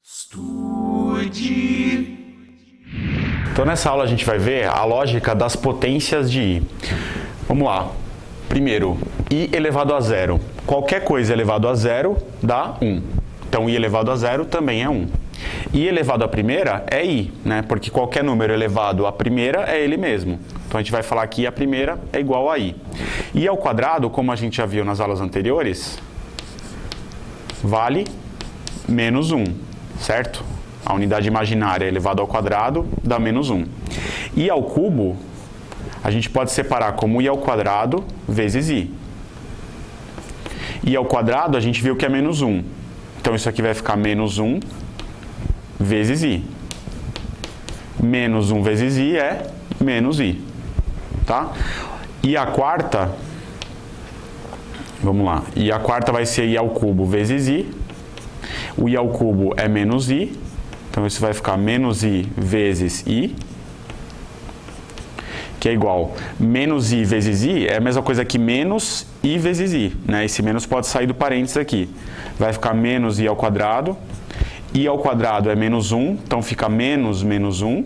Estude. Então nessa aula a gente vai ver a lógica das potências de i. Vamos lá. Primeiro, i elevado a zero. Qualquer coisa elevado a zero dá 1. Então i elevado a zero também é 1. I elevado à primeira é i, né? Porque qualquer número elevado à primeira é ele mesmo. Então a gente vai falar que a primeira é igual a i. I ao quadrado, como a gente já viu nas aulas anteriores, vale menos 1, certo? A unidade imaginária elevado ao quadrado dá menos 1. I ao cubo, a gente pode separar como i ao quadrado vezes i. I ao quadrado, a gente viu que é menos 1. Então isso aqui vai ficar menos 1 vezes i. Menos 1 vezes i é menos i. Tá? I à quarta, vamos lá. I à quarta vai ser i ao cubo vezes i. O i ao cubo é menos i. Então isso vai ficar menos i vezes i, que é igual menos i vezes i, é a mesma coisa que menos i vezes i, né? Esse menos pode sair do parênteses aqui. Vai ficar menos i ao quadrado. I ao quadrado é menos 1, então fica menos 1,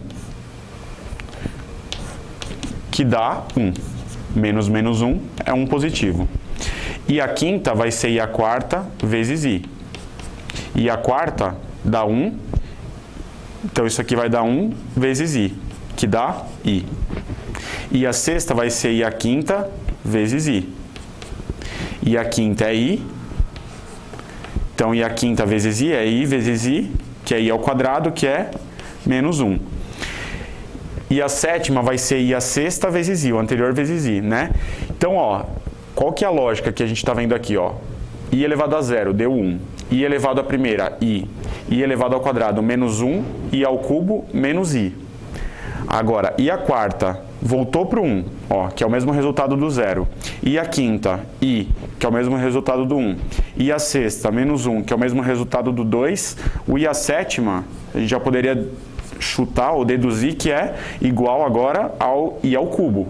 que dá 1. Menos 1 é 1 positivo. I à quinta vai ser i à quarta vezes i. I à quarta dá 1. Então isso aqui vai dar 1 vezes i, que dá i. I à sexta vai ser i à quinta vezes i. I à quinta é i. Então i à quinta vezes i é i vezes i, que é i ao quadrado, que é menos 1. I à sétima vai ser i à sexta vezes i, o anterior vezes i, né? Então, ó, qual que é a lógica que a gente está vendo aqui, ó? I elevado a zero deu 1. I elevado à primeira, i. I elevado ao quadrado, menos 1. I ao cubo, menos i. Agora, i à quarta voltou para o 1, ó, que é o mesmo resultado do zero. I à quinta, i, que é o mesmo resultado do 1. I à sexta, menos 1, que é o mesmo resultado do 2. O i à sétima, a gente já poderia chutar ou deduzir que é igual agora ao i ao cubo.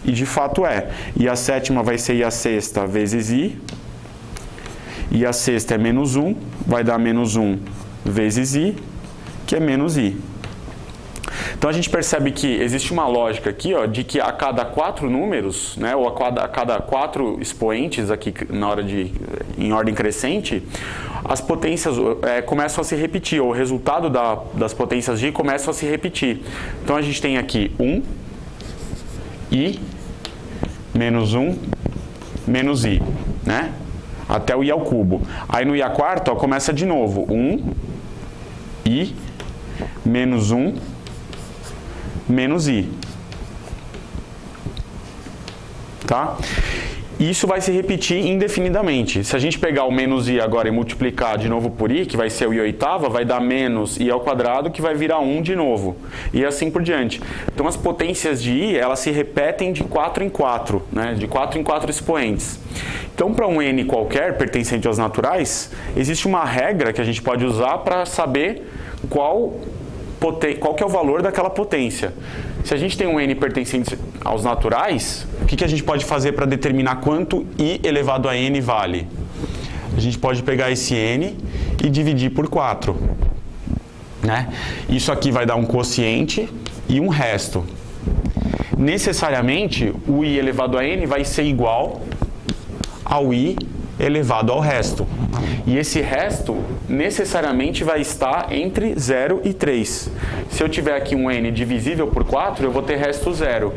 E de fato é. I à sétima vai ser i à sexta vezes i. I à sexta é menos 1, vai dar menos 1 vezes i, que é menos i. Então a gente percebe que existe uma lógica aqui, ó, de que a cada 4 números, né, ou a cada 4 expoentes aqui em ordem crescente, as potências começam a se repetir, ou o resultado das potências de i começam a se repetir. Então a gente tem aqui 1, i, menos 1, menos i, né? Até o i ao cubo. Aí no i à quarta, ó, começa de novo. 1, i, menos 1, menos i. Tá? Isso vai se repetir indefinidamente. Se a gente pegar o menos i agora e multiplicar de novo por i, que vai ser o i oitava, vai dar menos i ao quadrado, que vai virar 1 de novo. E assim por diante. Então as potências de i, elas se repetem de 4 em 4, né? De 4 em 4 expoentes. Então para um n qualquer, pertencente aos naturais, existe uma regra que a gente pode usar para saber qual que é o valor daquela potência. Se a gente tem um n pertencente aos naturais, o que a gente pode fazer para determinar quanto i elevado a n vale? A gente pode pegar esse n e dividir por 4. Né? Isso aqui vai dar um quociente e um resto. Necessariamente, o i elevado a n vai ser igual ao i elevado ao resto. E esse resto necessariamente vai estar entre 0 e 3. Se eu tiver aqui um n divisível por 4, eu vou ter resto 0.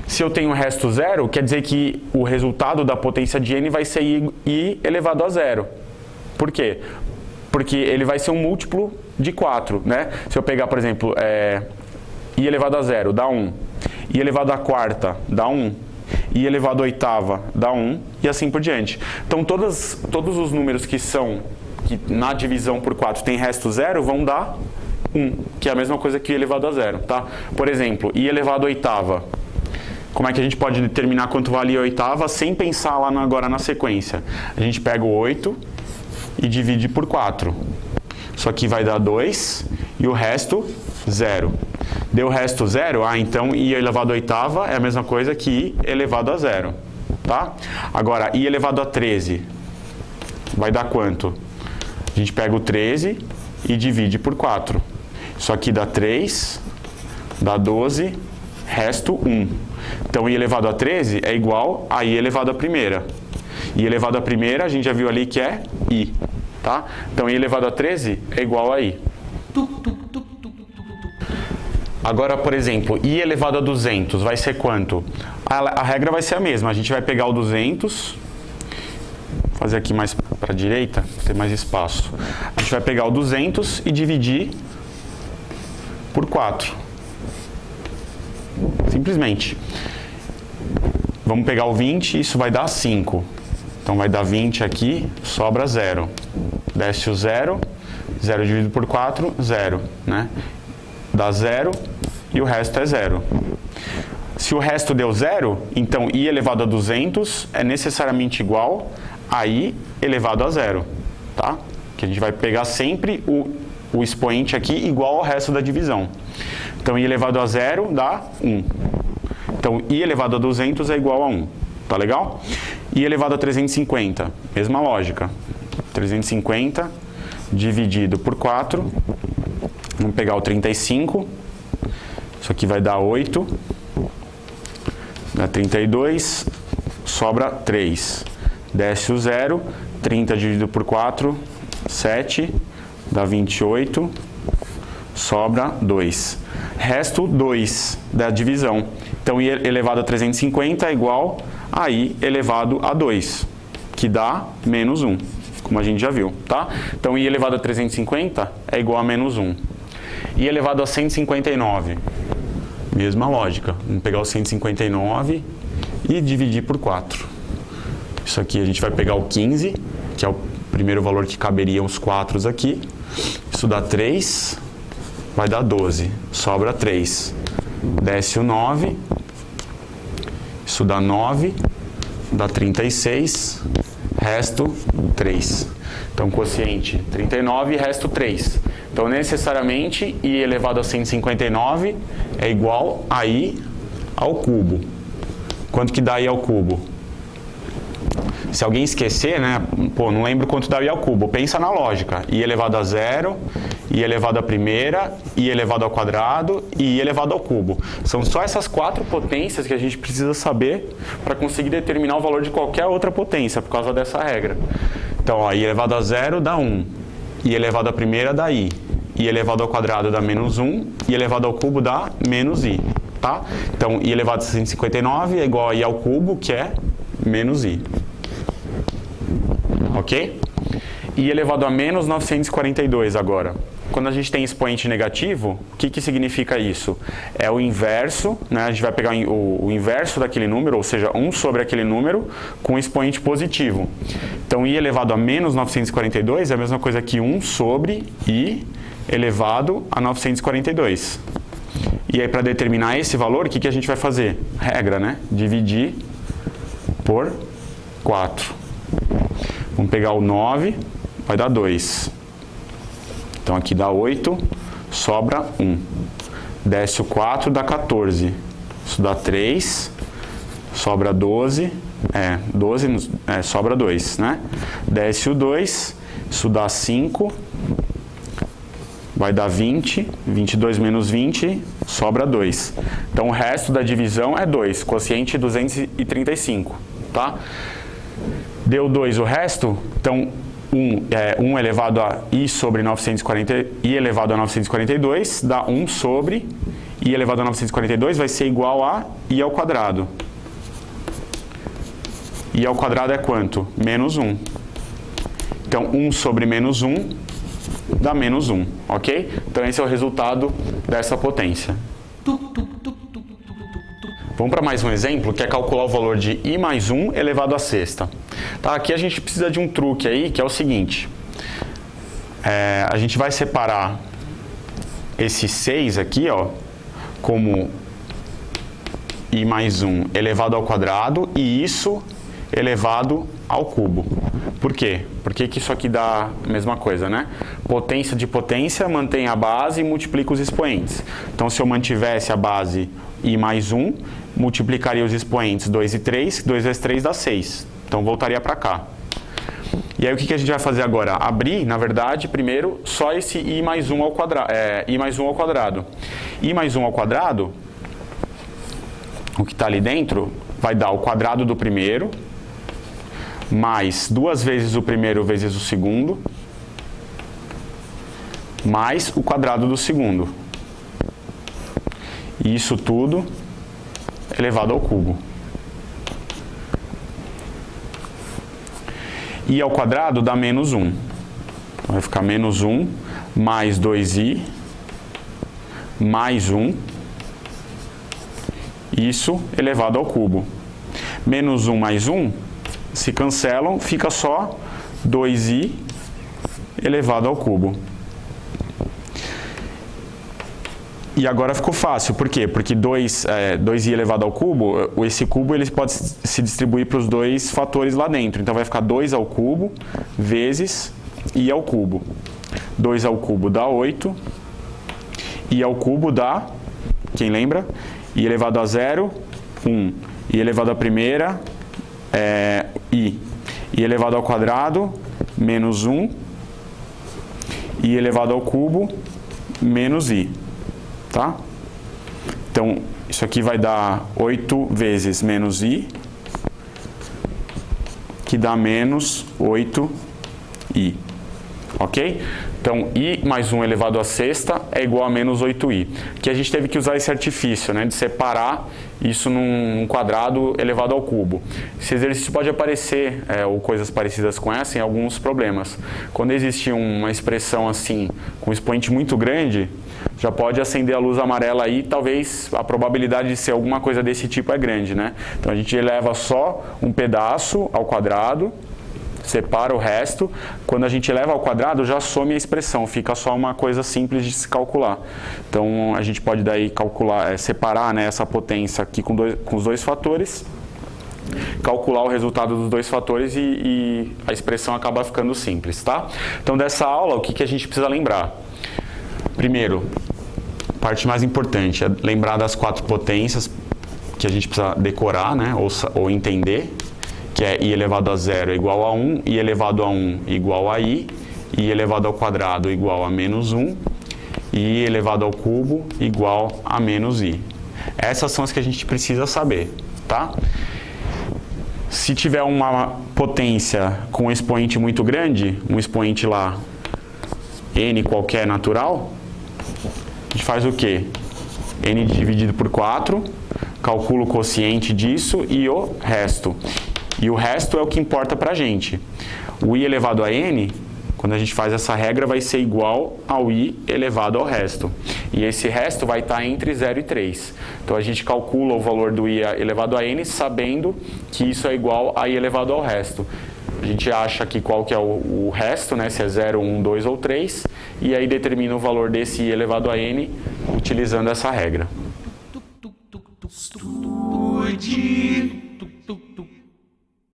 Se eu tenho resto 0, quer dizer que o resultado da potência de n vai ser i elevado a 0. Por quê? Porque ele vai ser um múltiplo de 4. Né? Se eu pegar, por exemplo, i elevado a 0 dá 1. I elevado à quarta dá 1. I elevado à oitava dá 1 e assim por diante. Então todos os números que na divisão por 4 tem resto 0 vão dar 1, que é a mesma coisa que i elevado a 0. Tá? Por exemplo, i elevado à oitava. Como é que a gente pode determinar quanto vale a oitava sem pensar lá agora na sequência? A gente pega o 8 e divide por 4. Isso aqui vai dar 2 e o resto 0. Deu o resto 0? Ah, então i elevado à oitava é a mesma coisa que i elevado a 0. Tá? Agora, i elevado a 13 vai dar quanto? A gente pega o 13 e divide por 4. Isso aqui dá 3, dá 12, resto 1. Então, i elevado a 13 é igual a i elevado à primeira. I elevado à primeira, a gente já viu ali que é i, tá? Então, i elevado a 13 é igual a i. Agora, por exemplo, i elevado a 200 vai ser quanto? A regra vai ser a mesma. A gente vai pegar o 200, fazer aqui mais para a direita, para ter mais espaço. A gente vai pegar o 200 e dividir por 4. Simplesmente. Vamos pegar o 20, isso vai dar 5. Então, vai dar 20 aqui, sobra 0. Desce o 0, 0 dividido por 4, 0, né? Dá 0 e o resto é 0. Se o resto deu 0, então i elevado a 200 é necessariamente igual a i elevado a 0, tá? Que a gente vai pegar sempre o expoente aqui igual ao resto da divisão. Então, i elevado a 0 dá 1. Então, i elevado a 200 é igual a 1. Tá legal? I elevado a 350, mesma lógica. 350 dividido por 4. Vamos pegar o 35. Isso aqui vai dar 8. Dá 32. Sobra 3. Desce o 0. 30 dividido por 4. 7. Dá 28. Sobra 2. Resto 2 da divisão. Então, i elevado a 350 é igual a i elevado a 2, que dá menos 1, como a gente já viu, tá? Então, i elevado a 350 é igual a menos 1. I elevado a 159, mesma lógica. Vamos pegar o 159 e dividir por 4. Isso aqui a gente vai pegar o 15, que é o primeiro valor que caberia os 4 aqui. Isso dá 3, vai dar 12, sobra 3. Desce o 9, isso dá 9, dá 36, resto 3. Então, quociente 39 e resto 3. Então, necessariamente, i elevado a 159 é igual a i ao cubo. Quanto que dá i ao cubo? Se alguém esquecer, né? Pô, não lembro quanto dá i ao cubo. Pensa na lógica. I elevado a 0, i elevado à primeira, i elevado ao quadrado e i elevado ao cubo. São só essas 4 potências que a gente precisa saber para conseguir determinar o valor de qualquer outra potência, por causa dessa regra. Então, ó, i elevado a 0 dá 1, i elevado à primeira dá i elevado ao quadrado dá menos 1, i elevado ao cubo dá menos i, tá? Então, i elevado a 159 é igual a i ao cubo, que é menos i. Ok? I elevado a menos 942 agora. Quando a gente tem expoente negativo, o que significa isso? É o inverso, né? A gente vai pegar o inverso daquele número, ou seja, 1 sobre aquele número, com expoente positivo. Então, i elevado a menos 942 é a mesma coisa que 1 sobre i elevado a 942. E aí, para determinar esse valor, o que a gente vai fazer? Regra, né? Dividir por 4. Vamos pegar o 9, vai dar 2. Então, aqui dá 8, sobra 1. Desce o 4, dá 14. Isso dá 3, sobra 12. 12, sobra 2, né? Desce o 2, isso dá 5. Vai dar 20. 22 menos 20, sobra 2. Então, o resto da divisão é 2. Quociente 235, tá? Deu 2 o resto, então 1 elevado a i sobre 940, i elevado a 942, dá 1 sobre i elevado a 942, vai ser igual a i ao quadrado. I ao quadrado é quanto? Menos 1. Então, 1 sobre menos 1 dá menos 1, ok? Então, esse é o resultado dessa potência. Vamos para mais um exemplo, que é calcular o valor de i mais 1 elevado à sexta. Tá, aqui a gente precisa de um truque aí, que é o seguinte. A gente vai separar esse 6 aqui, ó, como i mais 1 elevado ao quadrado e isso elevado ao cubo. Por quê? Porque que isso aqui dá a mesma coisa, né? Potência de potência mantém a base e multiplica os expoentes. Então, se eu mantivesse a base i mais 1, multiplicaria os expoentes 2 e 3, 2 vezes 3 dá 6. Então, voltaria para cá. E aí o que a gente vai fazer agora? Abrir, na verdade, primeiro, só esse i mais 1 ao quadrado. I mais 1 ao quadrado. I mais 1 ao quadrado, o que está ali dentro, vai dar o quadrado do primeiro, mais 2 vezes o primeiro vezes o segundo, mais o quadrado do segundo. E isso tudo elevado ao cubo. I ao quadrado dá menos 1. Então vai ficar menos 1 mais 2i mais 1. Isso elevado ao cubo. Menos 1 mais 1 se cancelam, fica só 2i elevado ao cubo. E agora ficou fácil, por quê? Porque 2i elevado ao cubo, esse cubo ele pode se distribuir para os dois fatores lá dentro. Então vai ficar 2 ao cubo vezes i ao cubo. 2 ao cubo dá 8, i ao cubo dá, quem lembra? I elevado a 0, 1. I elevado à primeira, i. I elevado ao quadrado, menos 1. I elevado ao cubo, menos i. Tá? Então, isso aqui vai dar 8 vezes menos i, que dá menos 8i. Ok? Então, i mais 1 elevado à sexta é igual a menos 8i. Que a gente teve que usar esse artifício, né, de separar isso num quadrado elevado ao cubo. Esse exercício pode aparecer, ou coisas parecidas com essa, em alguns problemas. Quando existe uma expressão assim, com um expoente muito grande, já pode acender a luz amarela aí, talvez a probabilidade de ser alguma coisa desse tipo é grande, né? Então a gente eleva só um pedaço ao quadrado, separa o resto. Quando a gente eleva ao quadrado, já some a expressão, fica só uma coisa simples de se calcular. Então a gente pode daí calcular, separar, né, essa potência aqui com os dois fatores, calcular o resultado dos dois fatores e a expressão acaba ficando simples, tá? Então dessa aula, o que a gente precisa lembrar? Primeiro, parte mais importante é lembrar das 4 potências que a gente precisa decorar, né, ou entender, que é i elevado a 0 igual a 1, i elevado a 1 igual a i elevado ao quadrado igual a menos 1, e i elevado ao cubo igual a menos i. Essas são as que a gente precisa saber, tá? Se tiver uma potência com um expoente muito grande, um expoente lá, n qualquer natural, a gente faz o quê? N dividido por 4, calcula o quociente disso e o resto. E o resto é o que importa pra gente. O i elevado a n, quando a gente faz essa regra, vai ser igual ao i elevado ao resto. E esse resto vai estar entre 0 e 3. Então a gente calcula o valor do i elevado a n sabendo que isso é igual a i elevado ao resto. A gente acha aqui qual que é o resto, né? Se é 0, 1, 2 ou 3. E aí determina o valor desse i elevado a n utilizando essa regra. Estude.